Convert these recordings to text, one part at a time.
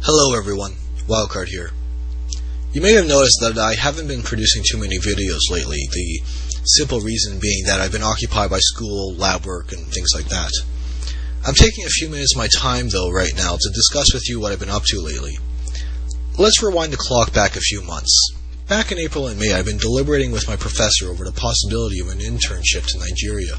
Hello everyone, Wildcard here. You may have noticed that I haven't been producing too many videos lately, the simple reason being that I've been occupied by school, lab work, and things like that. I'm taking a few minutes of my time though right now to discuss with you what I've been up to lately. Let's rewind the clock back a few months. Back in April and May, I've been deliberating with my professor over the possibility of an internship to Nigeria.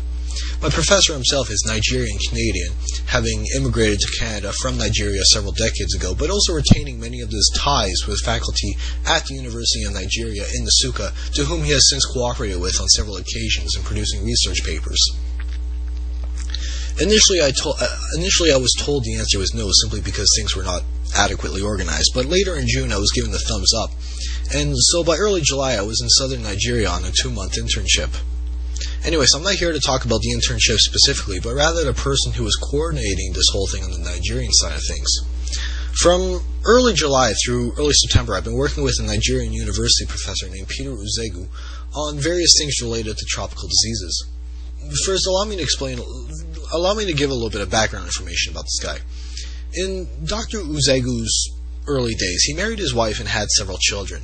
My professor himself is Nigerian-Canadian, having immigrated to Canada from Nigeria several decades ago, but also retaining many of his ties with faculty at the University of Nigeria in Nsukka, to whom he has since cooperated with on several occasions in producing research papers. Initially, I was told the answer was no, simply because things were not adequately organized, but later in June I was given the thumbs up, and so by early July I was in southern Nigeria on a 2-month internship. Anyways, I'm not here to talk about the internship specifically, but rather the person who was coordinating this whole thing on the Nigerian side of things. From early July through early September, I've been working with a Nigerian university professor named Peter Uzegu on various things related to tropical diseases. First, allow me to give a little bit of background information about this guy. In Dr. Uzegu's early days, he married his wife and had several children.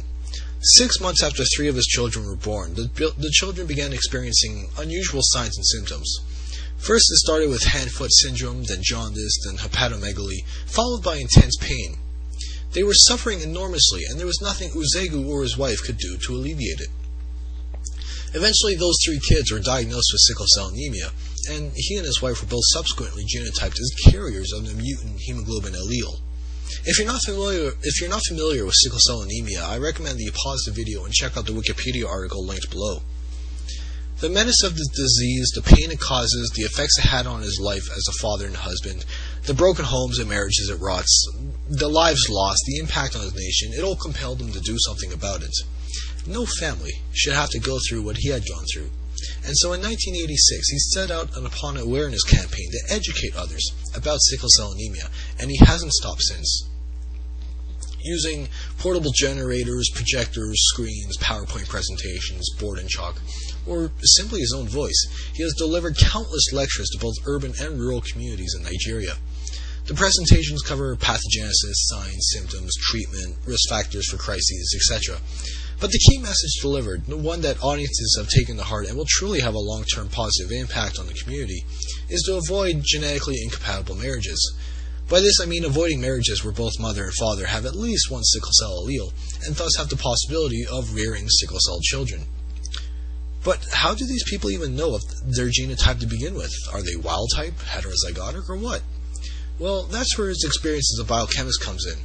6 months after 3 of his children were born, the children began experiencing unusual signs and symptoms. First, it started with hand-foot syndrome, then jaundice, then hepatomegaly, followed by intense pain. They were suffering enormously, and there was nothing Uzegu or his wife could do to alleviate it. Eventually, those 3 kids were diagnosed with sickle cell anemia, and he and his wife were both subsequently genotyped as carriers of the mutant hemoglobin allele. If you're not familiar with sickle cell anemia, I recommend that you pause the video and check out the Wikipedia article linked below. The menace of the disease, the pain it causes, the effects it had on his life as a father and husband, the broken homes and marriages it rots, the lives lost, the impact on his nation, it all compelled him to do something about it. No family should have to go through what he had gone through. And so in 1986, he set out upon an awareness campaign to educate others about sickle cell anemia, and he hasn't stopped since. Using portable generators, projectors, screens, PowerPoint presentations, board and chalk, or simply his own voice, he has delivered countless lectures to both urban and rural communities in Nigeria. The presentations cover pathogenesis, signs, symptoms, treatment, risk factors for crises, etc. But the key message delivered, the one that audiences have taken to heart and will truly have a long-term positive impact on the community, is to avoid genetically incompatible marriages. By this I mean avoiding marriages where both mother and father have at least one sickle cell allele, and thus have the possibility of rearing sickle cell children. But how do these people even know if they're genotyped to begin with? Are they wild-type, heterozygotic, or what? Well, that's where his experience as a biochemist comes in.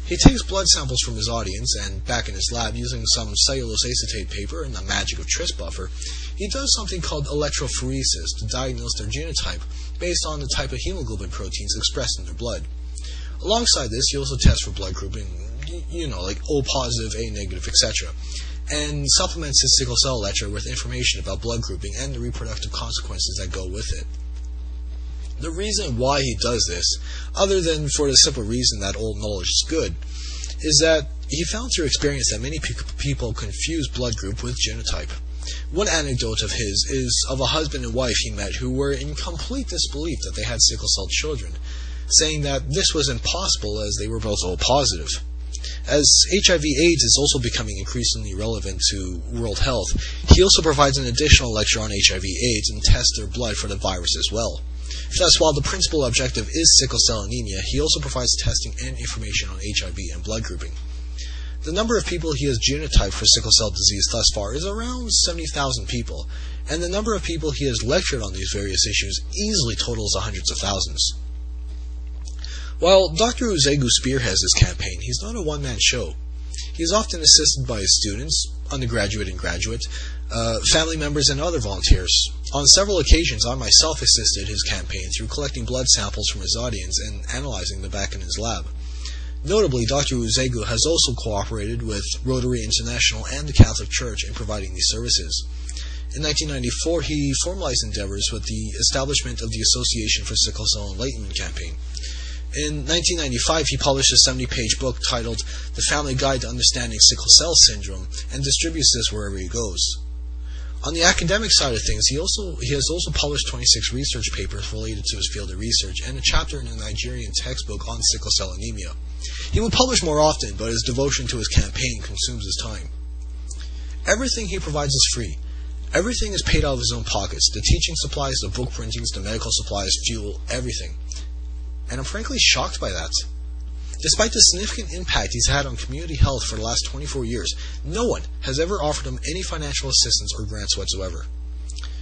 He takes blood samples from his audience, and back in his lab, using some cellulose acetate paper and the magic of tris buffer, he does something called electrophoresis to diagnose their genotype based on the type of hemoglobin proteins expressed in their blood. Alongside this, he also tests for blood grouping, like O positive, A negative, etc., and supplements his sickle cell lecture with information about blood grouping and the reproductive consequences that go with it. The reason why he does this, other than for the simple reason that old knowledge is good, is that he found through experience that many people confuse blood group with genotype. One anecdote of his is of a husband and wife he met who were in complete disbelief that they had sickle cell children, saying that this was impossible as they were both O positive. As HIV/AIDS is also becoming increasingly relevant to world health, he also provides an additional lecture on HIV/AIDS and tests their blood for the virus as well. Thus, while the principal objective is sickle cell anemia, he also provides testing and information on HIV and blood grouping. The number of people he has genotyped for sickle cell disease thus far is around 70,000 people, and the number of people he has lectured on these various issues easily totals hundreds of thousands. While Dr. Uzegu spearheads his campaign, he's not a one-man show. He is often assisted by his students, undergraduate and graduate, family members, and other volunteers. On several occasions, I myself assisted his campaign through collecting blood samples from his audience and analyzing them back in his lab. Notably, Dr. Uzegu has also cooperated with Rotary International and the Catholic Church in providing these services. In 1994, he formalized endeavors with the establishment of the Association for Sickle Cell Enlightenment campaign. In 1995, he published a 70-page book titled The Family Guide to Understanding Sickle Cell Syndrome and distributes this wherever he goes. On the academic side of things, he has also published 26 research papers related to his field of research and a chapter in a Nigerian textbook on sickle cell anemia. He would publish more often, but his devotion to his campaign consumes his time. Everything he provides is free. Everything is paid out of his own pockets. The teaching supplies, the book printings, the medical supplies, fuel, everything. And I'm frankly shocked by that. Despite the significant impact he's had on community health for the last 24 years, no one has ever offered him any financial assistance or grants whatsoever.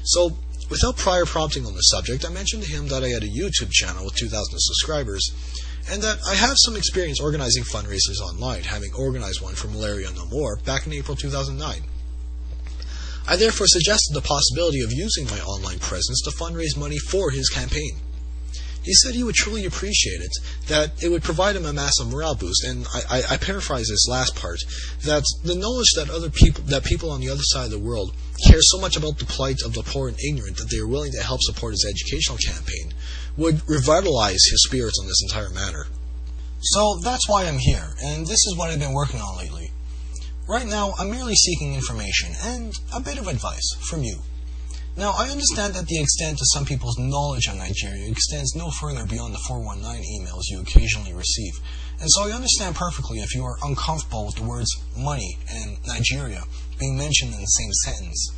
So, without prior prompting on the subject, I mentioned to him that I had a YouTube channel with 2,000 subscribers, and that I have some experience organizing fundraisers online, having organized one for Malaria No More back in April 2009. I therefore suggested the possibility of using my online presence to fundraise money for his campaign. He said he would truly appreciate it, that it would provide him a massive morale boost, and I paraphrase this last part, that the knowledge that people on the other side of the world care so much about the plight of the poor and ignorant that they are willing to help support his educational campaign would revitalize his spirits on this entire matter. So that's why I'm here, and this is what I've been working on lately. Right now, I'm merely seeking information and a bit of advice from you. Now, I understand that the extent of some people's knowledge on Nigeria extends no further beyond the 419 emails you occasionally receive, and so I understand perfectly if you are uncomfortable with the words money and Nigeria being mentioned in the same sentence.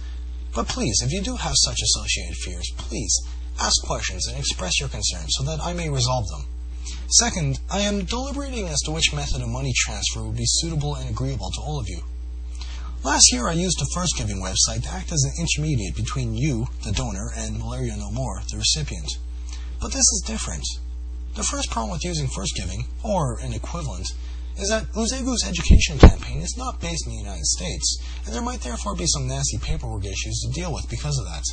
But please, if you do have such associated fears, please ask questions and express your concerns so that I may resolve them. Second, I am deliberating as to which method of money transfer would be suitable and agreeable to all of you. Last year, I used the First Giving website to act as an intermediate between you, the donor, and Malaria No More, the recipient. But this is different. The first problem with using First Giving, or an equivalent, is that Uzegu's education campaign is not based in the United States, and there might therefore be some nasty paperwork issues to deal with because of that.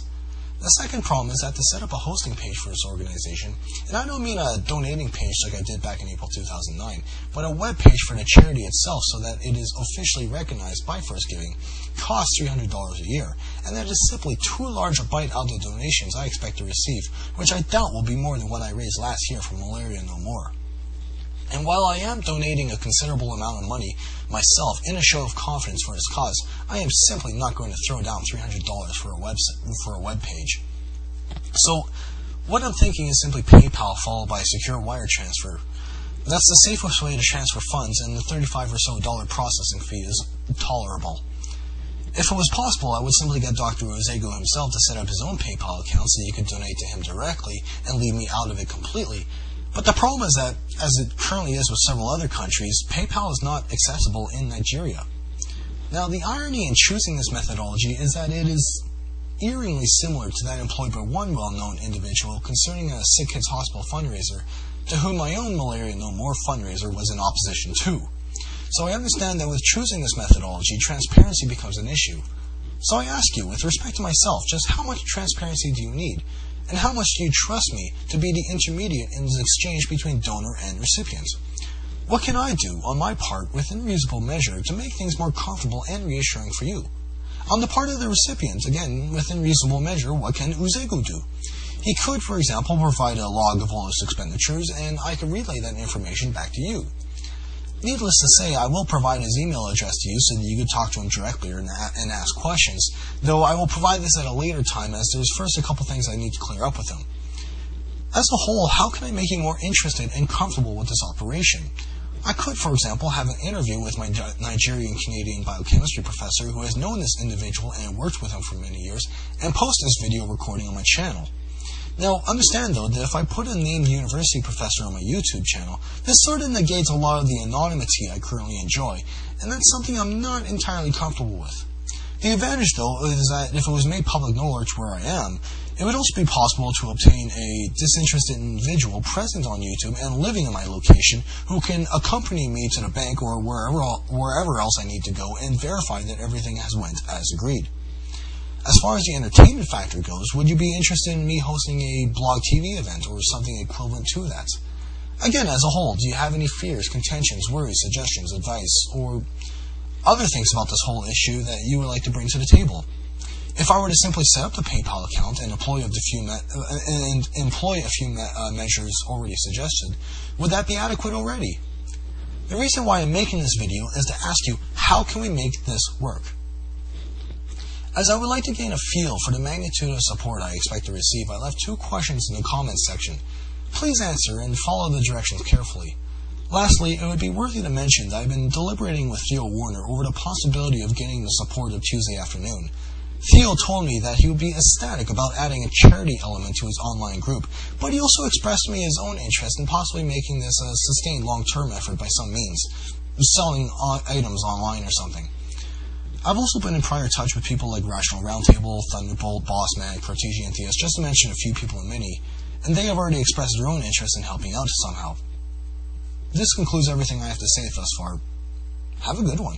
The second problem is that to set up a hosting page for this organization, and I don't mean a donating page like I did back in April 2009, but a web page for the charity itself so that it is officially recognized by First Giving, costs $300 a year, and that is simply too large a bite out of the donations I expect to receive, which I doubt will be more than what I raised last year for Malaria No More. And while I am donating a considerable amount of money myself in a show of confidence for this cause, I am simply not going to throw down $300 for a web page. So, what I'm thinking is simply PayPal followed by a secure wire transfer. That's the safest way to transfer funds, and the $35 or so processing fee is tolerable. If it was possible, I would simply get Dr. Uzegu himself to set up his own PayPal account so you could donate to him directly and leave me out of it completely. But the problem is that, as it currently is with several other countries, PayPal is not accessible in Nigeria. Now, the irony in choosing this methodology is that it is eerily similar to that employed by one well-known individual concerning a Sick Kids Hospital fundraiser, to whom my own Malaria No More fundraiser was in opposition to. So I understand that with choosing this methodology, transparency becomes an issue. So I ask you, with respect to myself, just how much transparency do you need? And how much do you trust me to be the intermediate in this exchange between donor and recipient? What can I do, on my part, within reasonable measure, to make things more comfortable and reassuring for you? On the part of the recipient, again, within reasonable measure, what can Uzegu do? He could, for example, provide a log of all his expenditures, and I could relay that information back to you. Needless to say, I will provide his email address to you so that you can talk to him directly and ask questions, though I will provide this at a later time as there's first a couple things I need to clear up with him. As a whole, how can I make you more interested and comfortable with this operation? I could, for example, have an interview with my Nigerian-Canadian biochemistry professor who has known this individual and worked with him for many years, and post this video recording on my channel. Now, understand, though, that if I put a named university professor on my YouTube channel, this sort of negates a lot of the anonymity I currently enjoy, and that's something I'm not entirely comfortable with. The advantage, though, is that if it was made public knowledge where I am, it would also be possible to obtain a disinterested individual present on YouTube and living in my location who can accompany me to the bank or wherever else I need to go and verify that everything has went as agreed. As far as the entertainment factor goes, would you be interested in me hosting a blog TV event or something equivalent to that? Again, as a whole, do you have any fears, contentions, worries, suggestions, advice, or other things about this whole issue that you would like to bring to the table? If I were to simply set up the PayPal account and employ a few measures already suggested, would that be adequate already? The reason why I'm making this video is to ask you, how can we make this work? As I would like to gain a feel for the magnitude of support I expect to receive, I left 2 questions in the comments section. Please answer and follow the directions carefully. Lastly, it would be worthy to mention that I've been deliberating with Theo Warner over the possibility of getting the support of Tuesday afternoon. Theo told me that he would be ecstatic about adding a charity element to his online group, but he also expressed to me his own interest in possibly making this a sustained long-term effort by some means, selling items online or something. I've also been in prior touch with people like Rational Roundtable, Thunderbolt, Bossman, Cartesian and Theos, just to mention a few people in Mini, and they have already expressed their own interest in helping out somehow. This concludes everything I have to say thus far. Have a good one.